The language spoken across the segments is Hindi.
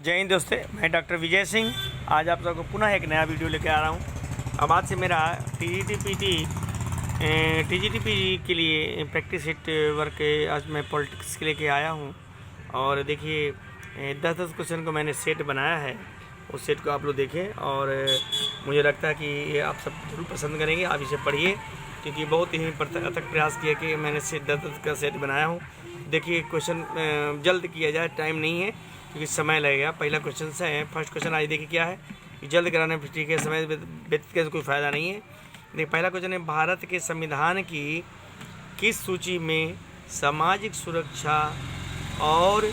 जय हिंद दोस्तों, मैं डॉक्टर विजय सिंह आज आप सबको पुनः एक नया वीडियो लेकर आ रहा हूं। अब आज से मेरा टीजीटीपी के लिए प्रैक्टिस सेट वर्क आज मैं पॉलिटिक्स के लेके आया हूं। और देखिए 10-10 क्वेश्चन को मैंने सेट बनाया है। उस सेट को आप लोग देखें और मुझे लगता है कि ये आप सब जरूर पसंद करेंगे। आप इसे पढ़िए क्योंकि बहुत ही अथक प्रयास किया कि मैंने 10-10 का सेट बनाया हूँ। देखिए क्वेश्चन जल्द किया जाए, टाइम नहीं है क्योंकि समय लगेगा। पहला क्वेश्चन से है, फर्स्ट क्वेश्चन आज देखिए क्या है कि जल्द कराने में ठीक है, समय व्यतीत करने से कोई फ़ायदा नहीं है। देखिए पहला क्वेश्चन है, भारत के संविधान की किस सूची में सामाजिक सुरक्षा और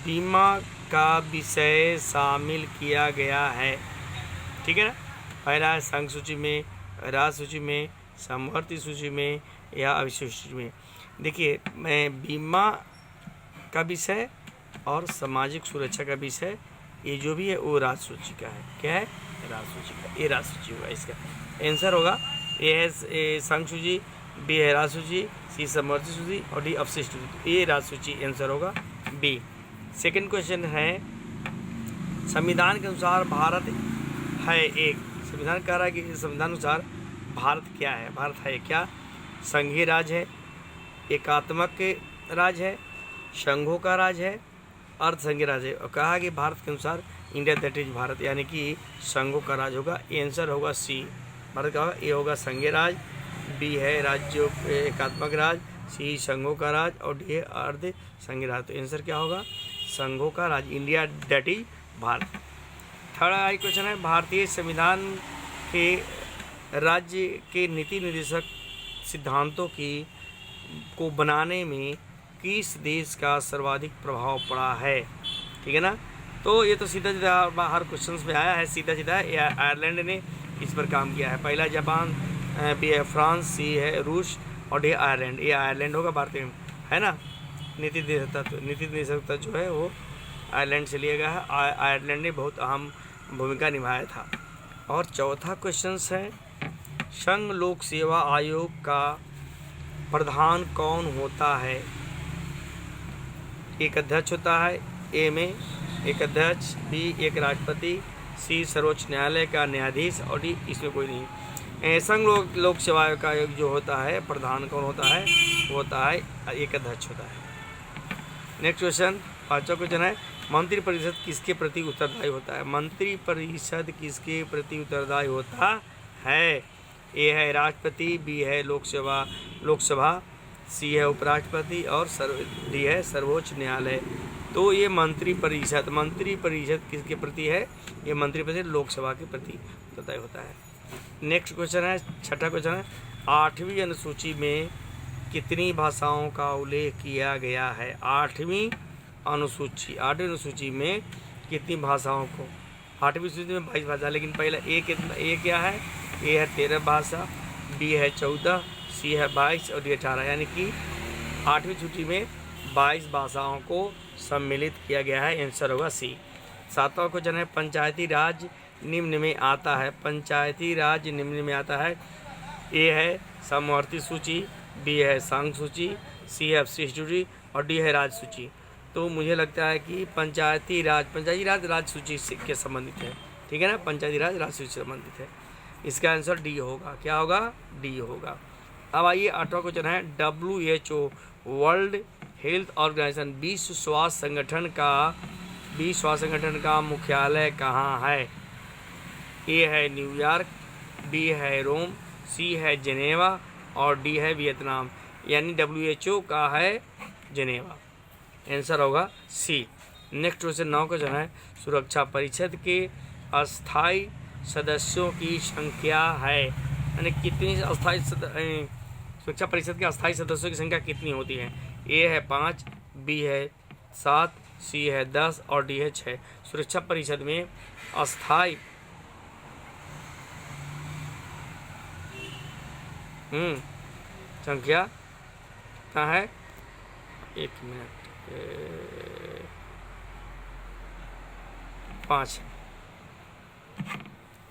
बीमा का विषय शामिल किया गया है। ठीक है ना। पहला है संघ सूची में, राज्य सूची में, समवर्ती सूची में या अविशिष्ट सूची में। देखिए मैं बीमा का विषय और सामाजिक सुरक्षा का विषय ये जो भी है वो राज्य सूची का है। क्या है? राज्य सूची का। ये राज्य सूची होगा, इसका आंसर होगा। ए है संघ सूची, बी है राज्य सूची, सी समवर्ती सूची और डी अवशिष्ट सूची। ये राज्य सूची आंसर होगा बी। सेकंड क्वेश्चन है, संविधान के अनुसार भारत है एक। संविधान कह रहा है कि संविधान अनुसार भारत क्या है? भारत है क्या? संघीय राज्य है, एकात्मक राज्य है, संघों का राज्य है, अर्धसंघीय राज्य है। और कहा कि भारत के अनुसार इंडिया दैट इज भारत, यानी कि संघों का राज्य होगा। ये आंसर होगा सी। भारत का ये होगा संघीय राज्य, बी है राज्यों एकात्मक राज्य, सी संघों का राज्य और डी है अर्ध संघीय राज्य। तो आंसर क्या होगा? संघों का राज्य, India that is Bharat. Third question है, भारतीय संविधान के राज्य के नीति निर्देशक सिद्धांतों को बनाने में किस देश का सर्वाधिक प्रभाव पड़ा है? ठीक है ना। तो ये तो सीधा सीधा हर क्वेश्चन में आया है, सीधा सीधा आयरलैंड ने इस पर काम किया है। पहला जापान, बी है फ्रांस, सी है रूस और डी आयरलैंड। ये आयरलैंड होगा भारतीय, है ना। नीति निर्देशकता जो है वो आयरलैंड से लिया गया है। आयरलैंड ने बहुत अहम भूमिका निभाया था। और चौथा क्वेश्चन है, संघ लोक सेवा आयोग का प्रधान कौन होता है? एक अध्यक्ष होता है, ए में एक अध्यक्ष, बी एक राष्ट्रपति, सी सर्वोच्च न्यायालय का न्यायाधीश और डी इसमें कोई नहीं। संघ लोक सेवा आयोग का जो होता है प्रधान कौन होता है? वो होता है एक अध्यक्ष होता है। नेक्स्ट क्वेश्चन, पांचवा क्वेश्चन है, मंत्रिपरिषद किसके प्रति उत्तरदायी होता है? मंत्रिपरिषद किसके प्रति उत्तरदायी होता है? ए है राष्ट्रपति, बी है लोकसभा, सी है उपराष्ट्रपति और डी है सर्वोच्च न्यायालय। तो ये मंत्रिपरिषद किसके प्रति है? ये मंत्रिपरिषद लोकसभा के प्रति उत्तरदायी होता है। नेक्स्ट क्वेश्चन है, छठा क्वेश्चन है, 8वीं अनुसूची में कितनी भाषाओं का उल्लेख किया गया है? 8वीं अनुसूची में कितनी भाषाओं को? 8वीं सूची में 22 भाषा, लेकिन पहला ए क्या है? ए है 13 भाषा, बी है 14, सी है 22 और डी 18, यानी कि 8वीं सूची में 22 भाषाओं को सम्मिलित किया गया है। आंसर होगा सी। 7वां क्वेश्चन है, पंचायती राज निम्न में आता है। पंचायती राज निम्न में आता है। ए है समवर्ती सूची, बी है संघ सूची, सी है अवशिष्ट सूची और डी है राज्य सूची। तो मुझे लगता है कि पंचायती राज राज्य सूची से के संबंधित है। ठीक है ना, पंचायती राज राज्य सूची से संबंधित है। इसका आंसर डी होगा। क्या होगा? डी होगा। अब आइए 8वां क्वेश्चन है, WHO वर्ल्ड हेल्थ ऑर्गेनाइजेशन विश्व स्वास्थ्य संगठन का मुख्यालय कहाँ है? ए है न्यूयॉर्क, बी है रोम, सी है जेनेवा और डी है वियतनाम, यानी WHO का है जेनेवा। आंसर होगा सी। नेक्स्ट क्वेश्चन 9 क्वेश्चन है, सुरक्षा परिषद के अस्थायी सदस्यों की संख्या है, यानी कितनी सुरक्षा परिषद के अस्थायी सदस्यों की संख्या कितनी होती है? ए है 5, बी है 7, सी है 10 और डी है 6। सुरक्षा परिषद में अस्थायी संख्या कहाँ है? 1 मिनट, 5।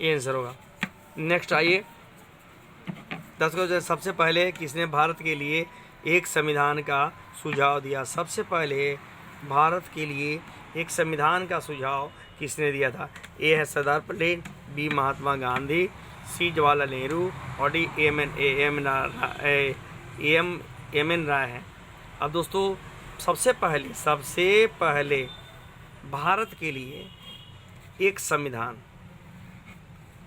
ये आंसर होगा। नेक्स्ट आइए 10 को, सबसे पहले किसने भारत के लिए एक संविधान का सुझाव दिया? सबसे पहले भारत के लिए एक संविधान का सुझाव किसने दिया था? ए है सरदार पटेल, बी महात्मा गांधी, सी जवाहरलाल नेहरू और डी एम एन राय है। अब दोस्तों सबसे पहले भारत के लिए एक संविधान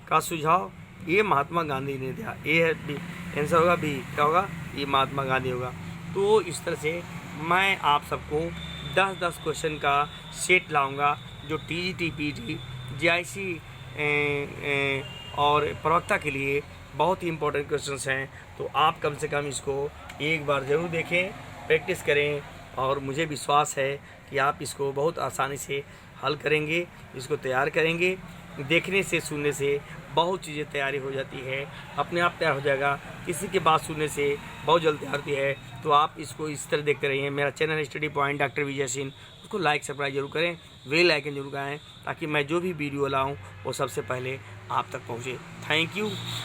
का सुझाव ये महात्मा गांधी ने दिया। ए है बी, आंसर होगा बी, क्या होगा? ये महात्मा गांधी होगा। तो इस तरह से मैं आप सबको 10-10 क्वेश्चन का सेट लाऊंगा जो TGT, PT, GIC और प्रवक्ता के लिए बहुत ही इंपॉर्टेंट क्वेश्चंस हैं। तो आप कम से कम इसको एक बार ज़रूर देखें, प्रैक्टिस करें और मुझे विश्वास है कि आप इसको बहुत आसानी से हल करेंगे, इसको तैयार करेंगे। देखने से सुनने से बहुत चीज़ें तैयारी हो जाती है, अपने आप तैयार हो जाएगा। किसी की बात सुनने से बहुत जल्द तैयार होती है। तो आप इसको इस तरह देखते रहिए। मेरा channel study point doctor Vijay Singh, उसको लाइक सब्सक्राइब जरूर करें, बेल आइकन जरूर दबाएं ताकि मैं जो भी वीडियो लाऊं वो सबसे पहले आप तक पहुंचे। Thank you.